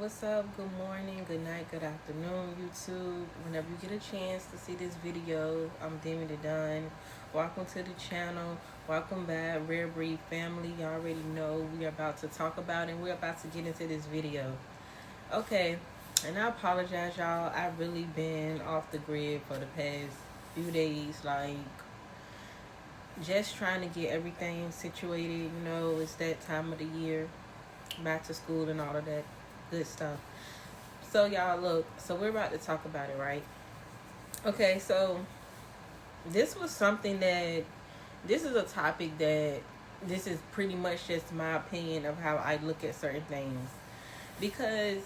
what's up? Good morning, good night, good afternoon, YouTube. Whenever you get a chance to see this video, I'm Demi the Dunn. Welcome to the channel. Welcome back, Rare Breed family. You already know we are about to talk about and we're about to get into this video. Okay, and I apologize, y'all. I've really been off the grid for the past few days, like just trying to get everything situated. It's that time of the year, back to school and all of that good stuff. So y'all look, so we're about to talk about it, right? Okay, so this was something that this is a topic that this is pretty much just my opinion of how I look at certain things. Because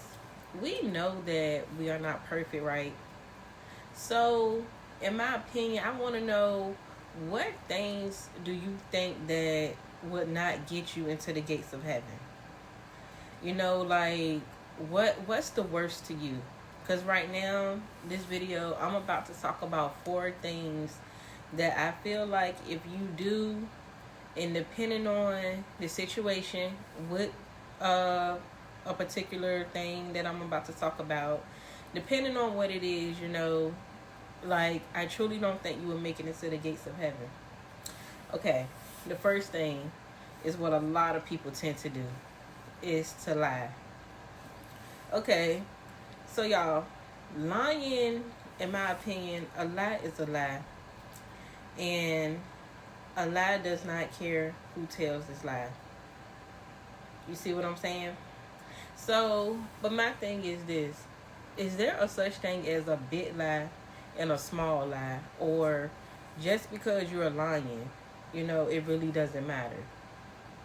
we know that we are not perfect, right? So in my opinion, I want to know, what things do you think that would not get you into the gates of heaven? Like what's the worst to you? Because right now, this video, I'm about to talk about 4 things that I feel like if you do, and depending on the situation with a particular thing that I'm about to talk about, depending on what it is, like I truly don't think you will make it into the gates of heaven. Okay, the first thing is what a lot of people tend to do, is to lie. Okay, so y'all, lying, in my opinion, a lie is a lie. And a lie does not care who tells this lie. You see what I'm saying? So, but my thing is this. Is there a such thing as a big lie and a small lie? Or just because you're lying, it really doesn't matter?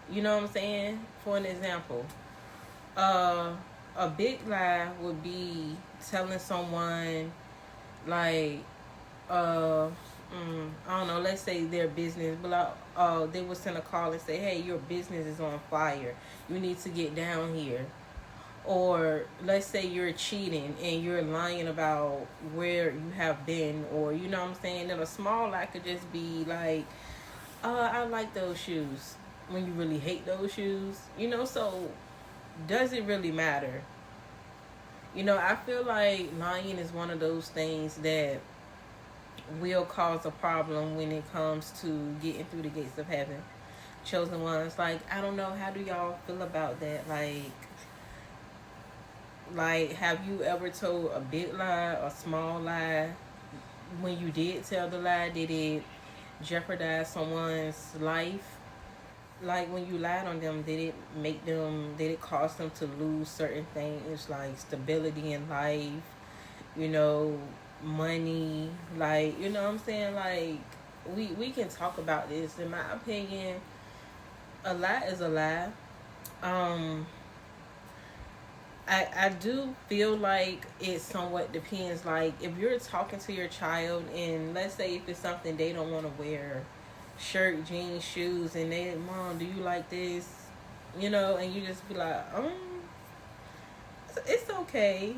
You know what I'm saying? For an example, a big lie would be telling someone, like, I don't know, let's say their business, but they would send a call and say, hey, your business is on fire. You need to get down here. Or let's say you're cheating and you're lying about where you have been, or you know what I'm saying? Then a small lie could just be like, I like those shoes, when you really hate those shoes. So does it really matter? I feel like lying is one of those things that will cause a problem when it comes to getting through the gates of heaven. Chosen ones, like, I don't know, how do y'all feel about that? Like, have you ever told a big lie, a small lie? When you did tell the lie, did it jeopardize someone's life? Like, when you lied on them, did it cause them to lose certain things, like stability in life, money, like, you know what I'm saying? Like, we can talk about this. In my opinion, a lie is a lie. I do feel like it somewhat depends. Like, if you're talking to your child, and let's say if it's something they don't want to wear, shirt, jeans, shoes, and they, mom, do you like this? And you just be like, it's okay,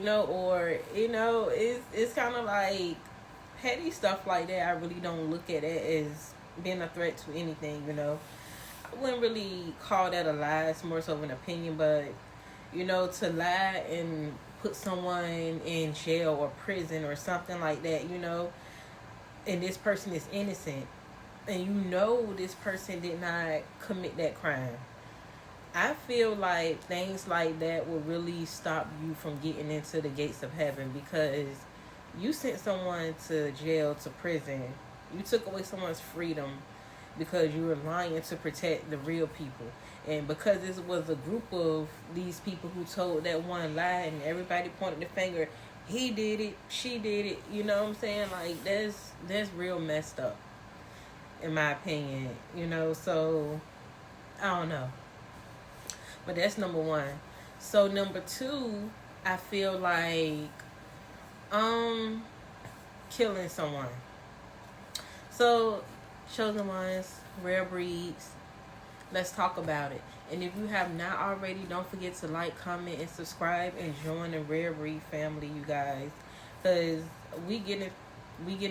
or, it's kind of like petty stuff like that. I really don't look at it as being a threat to anything, I wouldn't really call that a lie. It's more so of an opinion, but to lie and put someone in jail or prison or something like that, and this person is innocent, and this person did not commit that crime. I feel like things like that will really stop you from getting into the gates of heaven, because you sent someone to jail, to prison. You took away someone's freedom because you were lying to protect the real people. And because this was a group of these people who told that one lie, and everybody pointed the finger, he did it, she did it, you know what I'm saying? Like, that's real messed up, in my opinion, so I don't know. But that's number 1. So number 2, I feel like killing someone. So, chosen ones, rare breeds, let's talk about it. And if you have not already, don't forget to like, comment, and subscribe, and join the Rare Breed family, you guys. Because we get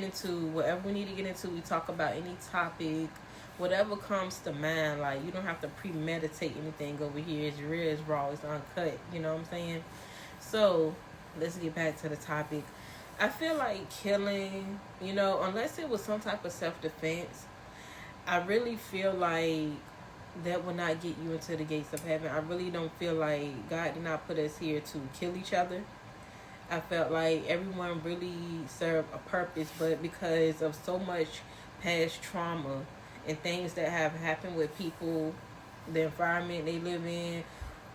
into whatever we need to get into. We talk about any topic whatever comes to mind. Like, you don't have to premeditate anything over here. It's real, it's raw, it's uncut. You know what I'm saying? So let's get back to the topic. I feel like killing, unless it was some type of self-defense, I really feel like that will not get you into the gates of heaven. I really don't feel like God did not put us here to kill each other. I felt like everyone really served a purpose, but because of so much past trauma and things that have happened with people, the environment they live in,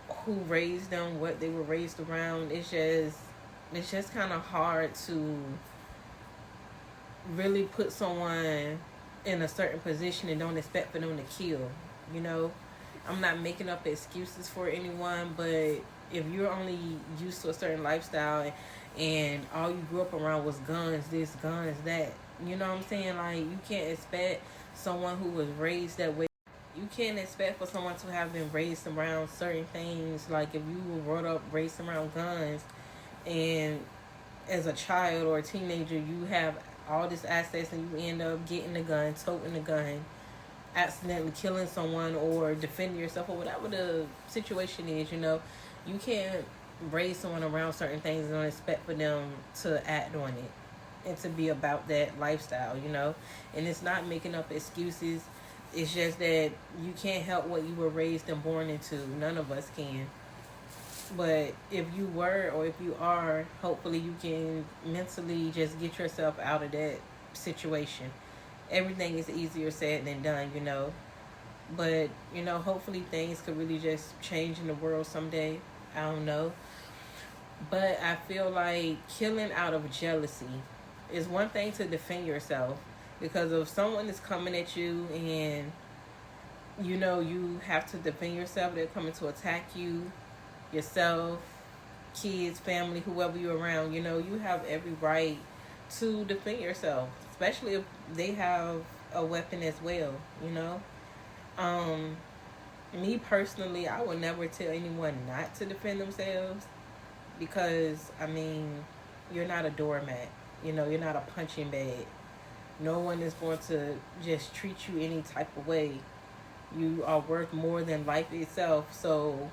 who raised them, what they were raised around, it's just kind of hard to really put someone in a certain position and don't expect for them to kill. You know, I'm not making up excuses for anyone, but if you're only used to a certain lifestyle and all you grew up around was guns, this, guns, that, you know what I'm saying? Like, you can't expect someone who was raised that way. You can't expect for someone to have been raised around certain things. Like, if you were brought up raised around guns, and as a child or a teenager you have all this access and you end up getting a gun, toting a gun, accidentally killing someone or defending yourself or whatever the situation is, you can't raise someone around certain things and don't expect for them to act on it and to be about that lifestyle, And it's not making up excuses. It's just that you can't help what you were raised and born into. None of us can. But if you were or if you are, hopefully you can mentally just get yourself out of that situation. Everything is easier said than done. But, hopefully things could really just change in the world someday. I don't know. But I feel like killing out of jealousy is one thing to defend yourself. Because if someone is coming at you and, you have to defend yourself, they're coming to attack you, yourself, kids, family, whoever you're around, you have every right to defend yourself, especially if they have a weapon as well, Me personally, I would never tell anyone not to defend themselves because, you're not a doormat, you're not a punching bag. No one is going to just treat you any type of way. You are worth more than life itself, so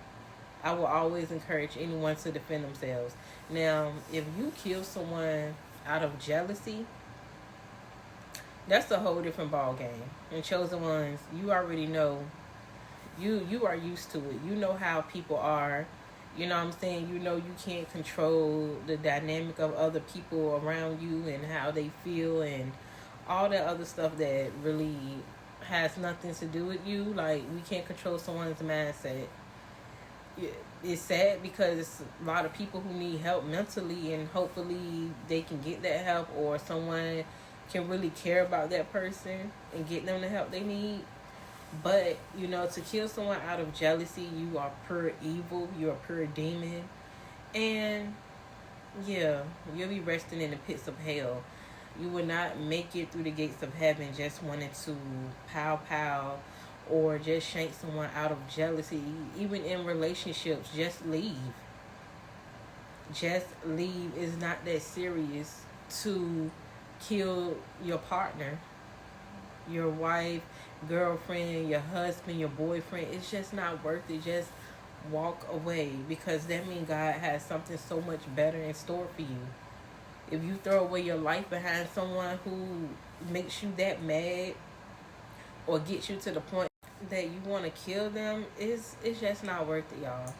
I will always encourage anyone to defend themselves. Now, if you kill someone out of jealousy, that's a whole different ball game. And Chosen Ones, you already know. You are used to it. You know how people are. You know what I'm saying? You can't control the dynamic of other people around you and how they feel and all that other stuff that really has nothing to do with you. Like, we can't control someone's mindset. It's sad because it's a lot of people who need help mentally, and hopefully they can get that help, or someone can really care about that person and get them the help they need. But, to kill someone out of jealousy, you are pure evil, you're a pure demon, and yeah, you'll be resting in the pits of hell. You will not make it through the gates of heaven just wanting to pow or just shank someone out of jealousy. Even in relationships, just leave. Just leave. Is not that serious to kill your partner, your wife, girlfriend, your husband, your boyfriend. It's just not worth it. Just walk away, because that means God has something so much better in store for you. If you throw away your life behind someone who makes you that mad or gets you to the point that you want to kill them, it's just not worth it, y'all.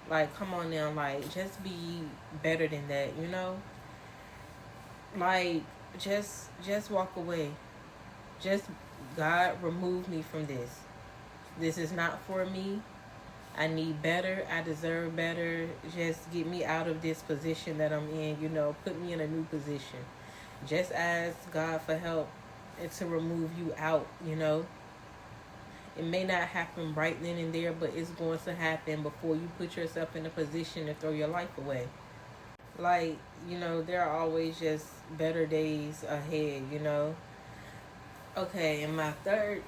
Like, come on now, like, just be better than that, Like, just walk away. Just, God, remove me from this. This is not for me. I need better. I deserve better. Just get me out of this position that I'm in, put me in a new position. Just ask God for help and to remove you out, It may not happen right then and there, but it's going to happen before you put yourself in a position to throw your life away. Like, there are always just better days ahead, Okay, and my third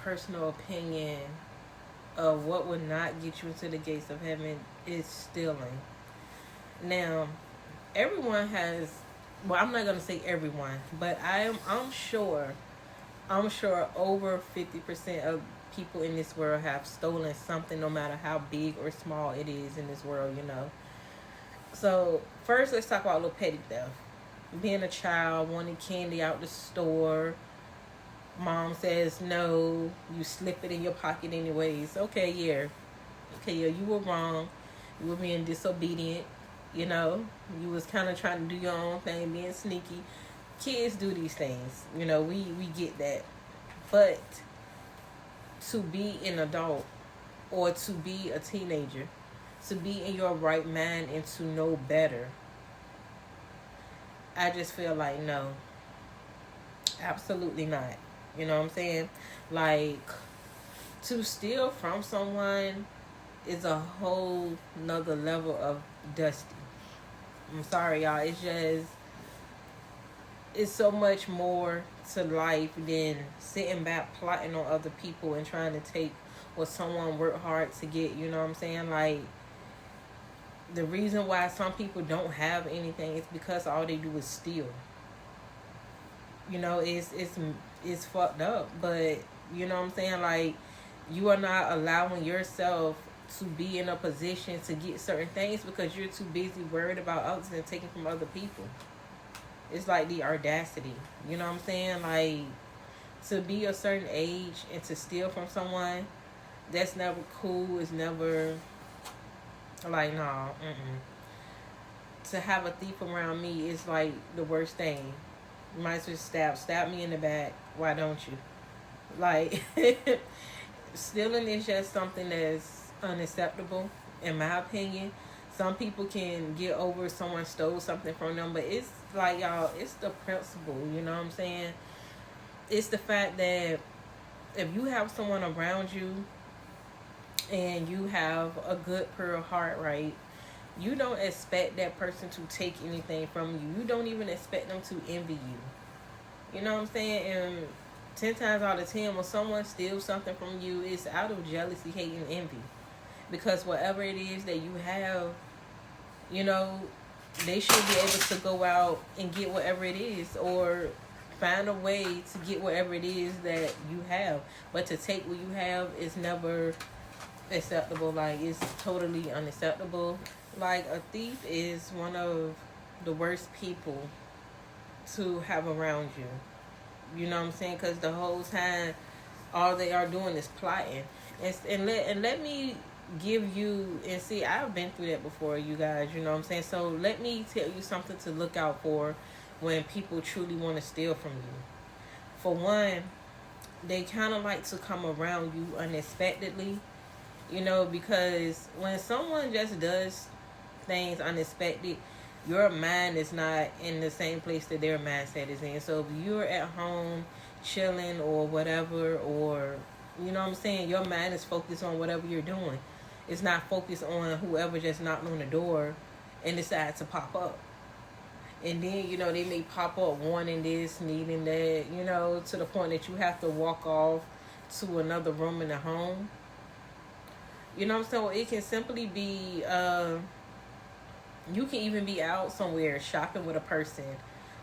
personal opinion of what would not get you into the gates of heaven is stealing. Now, everyone has, well, I'm not going to say everyone, but I'm sure I'm sure over 50% of people in this world have stolen something, no matter how big or small it is in this world, you know. So, first, let's talk about a little petty theft. Being a child, wanting candy out the store, mom says no, you slip it in your pocket anyways. Okay, yeah. Okay, yeah, you were wrong. You were being disobedient. You know, you was kind of trying to do your own thing, being sneaky. Kids do these things. You know, we get that. But to be an adult or to be a teenager, to be in your right mind and to know better, I just feel like no, absolutely not. You know what I'm saying? Like, to steal from someone is a whole nother level of dusty. I'm sorry, y'all. It's so much more to life than sitting back plotting on other people and trying to take what someone worked hard to get. You know what I'm saying? Like, the reason why some people don't have anything is because all they do is steal. You know, it's fucked up, but you know what I'm saying? Like, you are not allowing yourself to be in a position to get certain things because you're too busy worried about others and taking from other people. It's like the audacity. You know what I'm saying? Like, to be a certain age and to steal from someone, that's never cool. It's never like, no. To have a thief around me is like the worst thing. You might as well stab me in the back. Why don't you? Like, stealing is just something that's unacceptable, in my opinion. Some people can get over someone stole something from them, but it's like, y'all, it's the principle, you know what I'm saying? It's the fact that if you have someone around you and you have a good, pure heart, right? You don't expect that person to take anything from you. You don't even expect them to envy you. You know what I'm saying? And 10 times out of 10, when someone steals something from you, it's out of jealousy, hate, and envy. Because whatever it is that you have, you know, they should be able to go out and get whatever it is, or find a way to get whatever it is that you have. But to take what you have is never acceptable. Like, it's totally unacceptable. Like, a thief is one of the worst people to have around you. You know what I'm saying? Because the whole time, all they are doing is plotting. And let me give you, and see, I've been through that before, you guys. You know what I'm saying? So let me tell you something to look out for when people truly want to steal from you. For one, they kind of like to come around you unexpectedly. You know, because when someone just does things unexpected, your mind is not in the same place that their mindset is in. So if you're at home chilling or whatever, or you know what I'm saying, your mind is focused on whatever you're doing. It's not focused on whoever just knocked on the door and decided to pop up. And then, you know, they may pop up wanting this, needing that, you know, to the point that you have to walk off to another room in the home. You know what I'm saying? It can simply be, you can even be out somewhere shopping with a person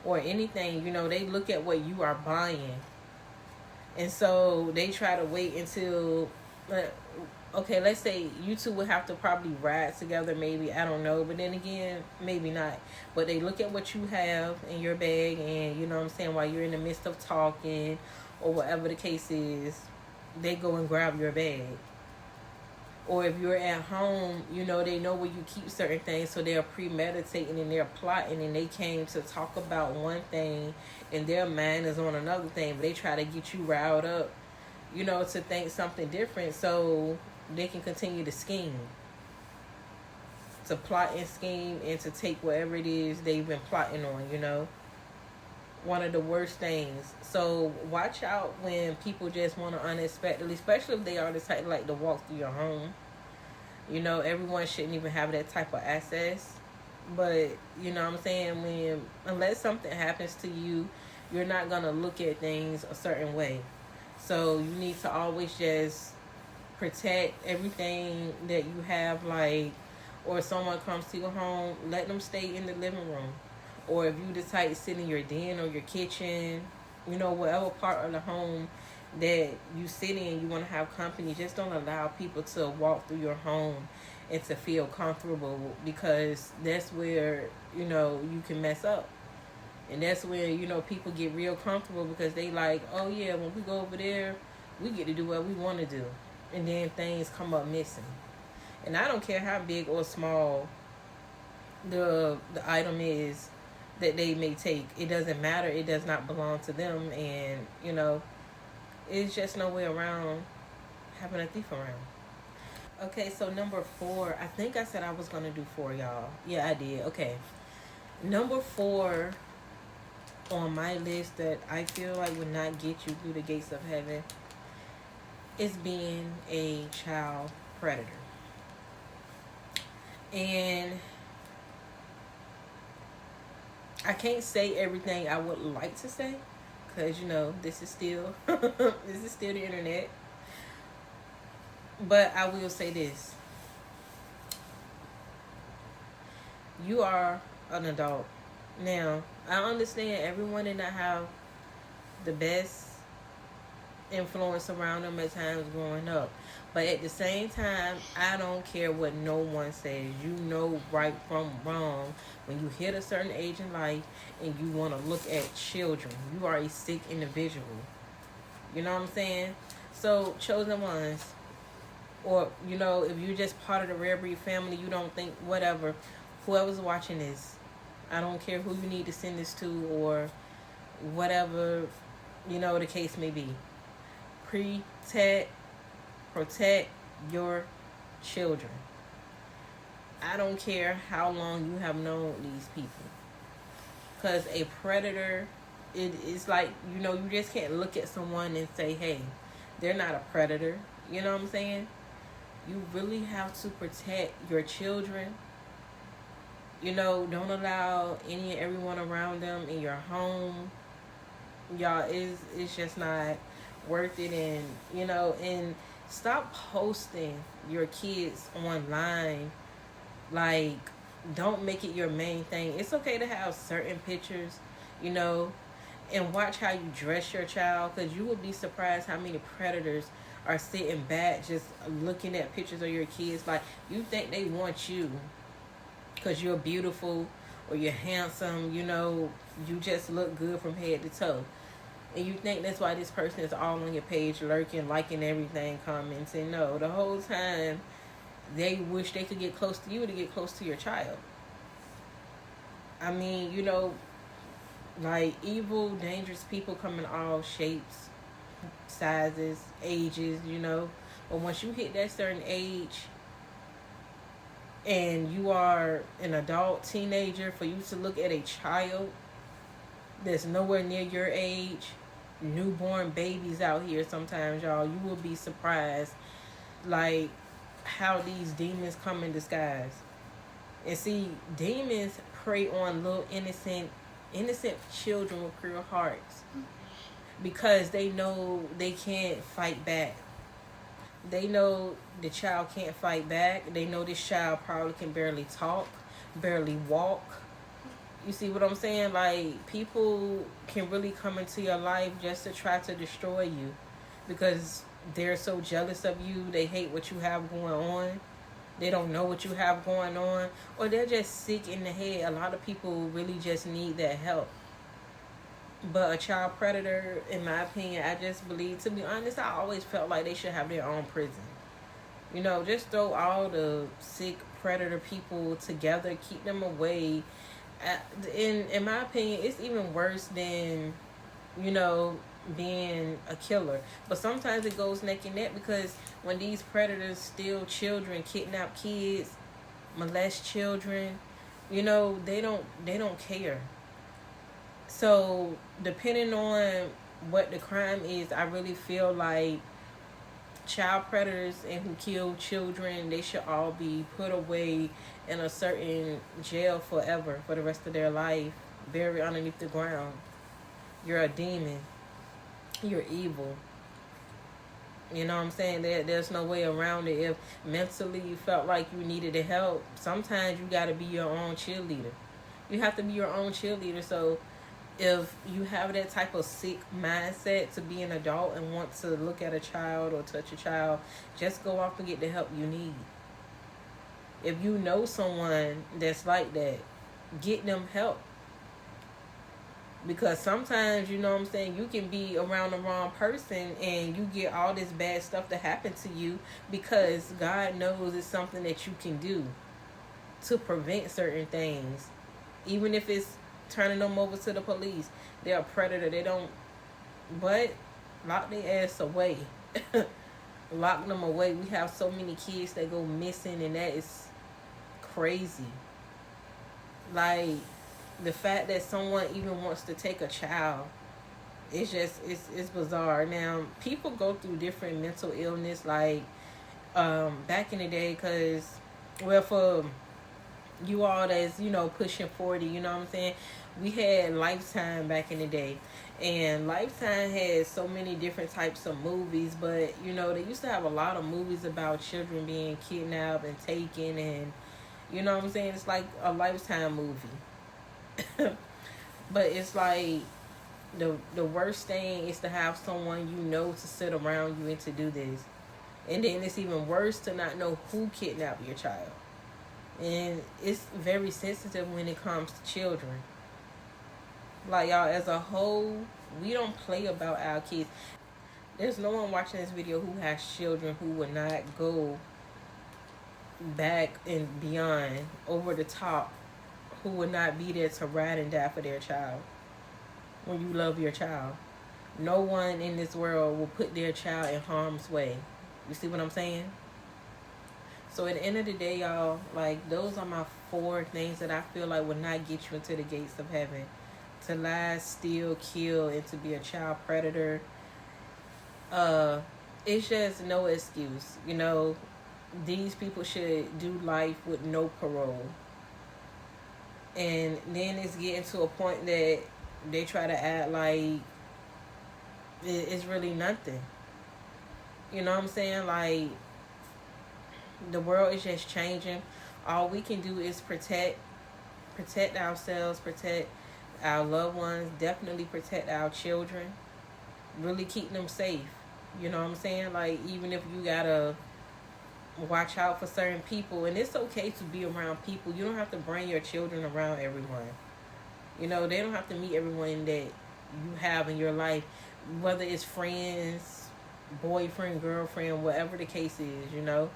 or anything. You know, they look at what you are buying. And so they try to wait until, okay, let's say you two would have to probably ride together, maybe, I don't know. But then again, maybe not. But they look at what you have in your bag, and you know what I'm saying, while you're in the midst of talking or whatever the case is, they go and grab your bag. Or if you're at home, you know, they know where you keep certain things, so they're premeditating and they're plotting, and they came to talk about one thing and their mind is on another thing, but they try to get you riled up, you know, to think something different so they can continue to scheme. To plot and scheme and to take whatever it is they've been plotting on, you know. One of the worst things. So watch out when people just want to unexpectedly, especially if they are the type like to walk through your home. You know, everyone shouldn't even have that type of access. But you know what I'm saying, when unless something happens to you, you're not gonna look at things a certain way. So you need to always just protect everything that you have, like, or if someone comes to your home, let them stay in the living room. Or if you decide to sit in your den or your kitchen, whatever part of the home that you sit in, you want to have company. Just don't allow people to walk through your home and to feel comfortable, because that's where you can mess up. And that's where people get real comfortable, because they like, oh yeah, when we go over there, we get to do what we want to do, and then things come up missing. And I don't care how big or small the item is that they may take. It doesn't matter. It does not belong to them, and it's just no way around having a thief around. Okay, so number 4. I think I said I was gonna do 4, y'all. Yeah, I did. Okay, number 4 on my list that I feel like would not get you through the gates of heaven is being a child predator. And I can't say everything I would like to say, because this is still this is still the internet. But I will say this: you are an adult now. I understand everyone did not have the best influence around them at times growing up, but at the same time, I don't care what no one says. You know right from wrong when you hit a certain age in life and you want to look at children. You are a sick individual. You know what I'm saying? So, chosen ones, or if you're just part of the rare breed family, you don't think, whatever, whoever's watching this, I don't care who you need to send this to, or whatever the case may be. Protect your children. I don't care how long you have known these people, because a predator, it's like, you just can't look at someone and say, hey, they're not a predator. You know what I'm saying? You really have to protect your children. Don't allow any and everyone around them in your home. Y'all, it's just not worth it. And stop posting your kids online. Like, don't make it your main thing. It's okay to have certain pictures, and watch how you dress your child, because you will be surprised how many predators are sitting back just looking at pictures of your kids. Like, you think they want you because you're beautiful or you're handsome, you just look good from head to toe. And you think that's why this person is all on your page, lurking, liking everything, commenting. No, the whole time they wish they could get close to you to get close to your child. I mean, like, evil, dangerous people come in all shapes, sizes, ages, But once you hit that certain age and you are an adult, teenager, for you to look at a child that's nowhere near your age, newborn babies out here sometimes, y'all, you will be surprised, like, how these demons come in disguise. And see, demons prey on little innocent children with pure hearts, because they know they can't fight back. They know the child can't fight back. They know this child probably can barely talk, barely walk. You see what I'm saying? Like, people can really come into your life just to try to destroy you, because they're so jealous of you. They hate what you have going on. They don't know what you have going on, or they're just sick in the head. A lot of people really just need that help. But a child predator, in my opinion, I just believe, to be honest, I always felt like they should have their own prison. Just throw all the sick predator people together, keep them away. In my opinion, it's even worse than, being a killer. But sometimes it goes neck and neck, because when these predators steal children, kidnap kids, molest children, they don't care. So, depending on what the crime is, I really feel like child predators and who kill children, they should all be put away in a certain jail forever, for the rest of their life, buried underneath the ground. You're a demon. You're evil. You know what I'm saying? There's no way around it. If mentally you felt like you needed the help, sometimes you got to be your own cheerleader. You have to be your own cheerleader. So if you have that type of sick mindset to be an adult and want to look at a child or touch a child, just go off and get the help you need. If you know someone that's like that, get them help. Because sometimes, you know what I'm saying, you can be around the wrong person and you get all this bad stuff to happen to you because God knows it's something that you can do to prevent certain things. Even if it's turning them over to the police. They're a predator. They don't, but lock their ass away. Lock them away. We have so many kids that go missing, and that is crazy. Like, the fact that someone even wants to take a child, it's just, it's bizarre. Now, people go through different mental illness, like, back in the day, because, well, for you all that's, you know, pushing 40, you know what I'm saying, we had Lifetime back in the day, and Lifetime had so many different types of movies, but, you know, they used to have a lot of movies about children being kidnapped and taken, and, you know what I'm saying, it's like a Lifetime movie. But it's like the worst thing is to have someone you know to sit around you and to do this. And then it's even worse to not know who kidnapped your child. And it's very sensitive when it comes to children. Like, y'all, as a whole, we don't play about our kids. There's no one watching this video who has children who would not go back and beyond, over the top, who would not be there to ride and die for their child when you love your child. No one in this world will put their child in harm's way. You see what I'm saying? So at the end of the day, y'all, like, those are my 4 things that I feel like will not get you into the gates of heaven. To lie, steal, kill, and to be a child predator. It's just no excuse. You know, these people should do life with no parole. And then it's getting to a point that they try to act like it's really nothing. You know what I'm saying? Like, the world is just changing. All we can do is protect ourselves, protect our loved ones, definitely protect our children, really keep them safe. You know what I'm saying? Like, even if you gotta watch out for certain people, and it's okay to be around people. You don't have to bring your children around everyone. You know, they don't have to meet everyone that you have in your life, whether it's friends, boyfriend, girlfriend, whatever the case is. You know,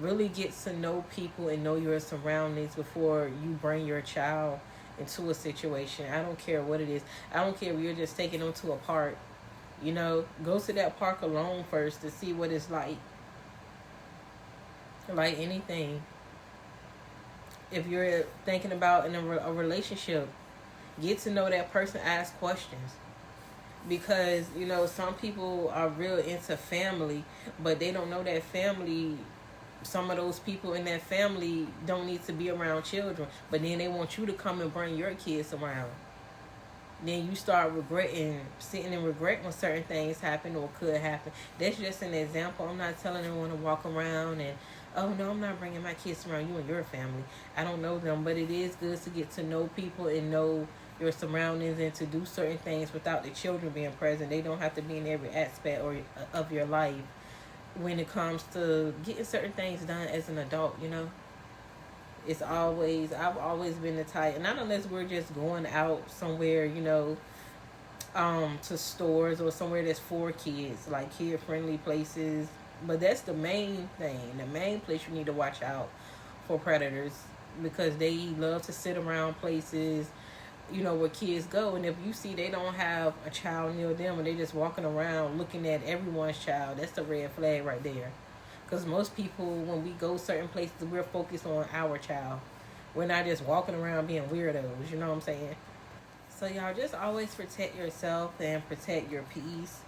really get to know people and know your surroundings before you bring your child into a situation. I don't care what it is. I don't care if you're just taking them to a park. You know, go to that park alone first to see what it's like. Like anything. If you're thinking about in a relationship, get to know that person, ask questions. Because, you know, some people are real into family, but they don't know that family, some of those people in that family don't need to be around children. But then they want you to come and bring your kids around. Then you start sitting and regret when certain things happen or could happen. That's just an example. I'm not telling anyone to walk around and, oh no, I'm not bringing my kids around you and your family. I don't know them, but it is good to get to know people and know your surroundings and to do certain things without the children being present. They don't have to be in every aspect of your life when it comes to getting certain things done as an adult, you know. I've always been the type, not unless we're just going out somewhere, you know, to stores or somewhere that's for kids, like kid-friendly places. But that's the main thing. The main place you need to watch out for predators, because they love to sit around places, you know, where kids go. And if you see they don't have a child near them and they just walking around looking at everyone's child, that's the red flag right there. Because most people, when we go certain places, we're focused on our child. We're not just walking around being weirdos, you know what I'm saying? So y'all, just always protect yourself and protect your peace.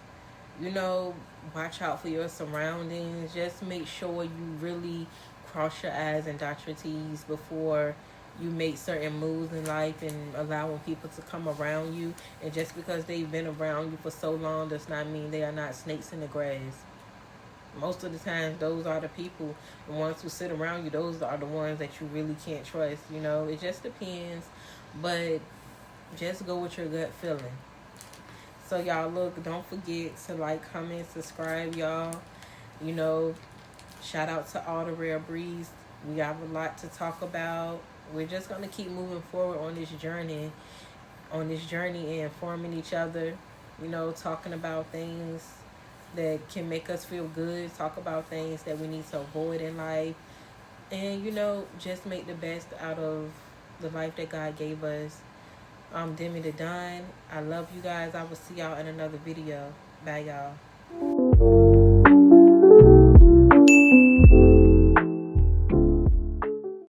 You know, watch out for your surroundings. Just make sure you really cross your I's and dot your T's before you make certain moves in life, and allowing people to come around you. And just because they've been around you for so long does not mean they are not snakes in the grass. Most of the time, those are the people, the ones who sit around you, those are the ones that you really can't trust. You know, it just depends. But Just go with your gut feeling. So y'all, look, don't forget to like, comment, subscribe, y'all. You know, shout out to all the Rare Breeds. We have a lot to talk about. We're just gonna keep moving forward on this journey, and informing each other. You know, talking about things that can make us feel good. Talk about things that we need to avoid in life, and you know, just make the best out of the life that God gave us. I'm Demi the Don. I love you guys. I will see y'all in another video. Bye, y'all.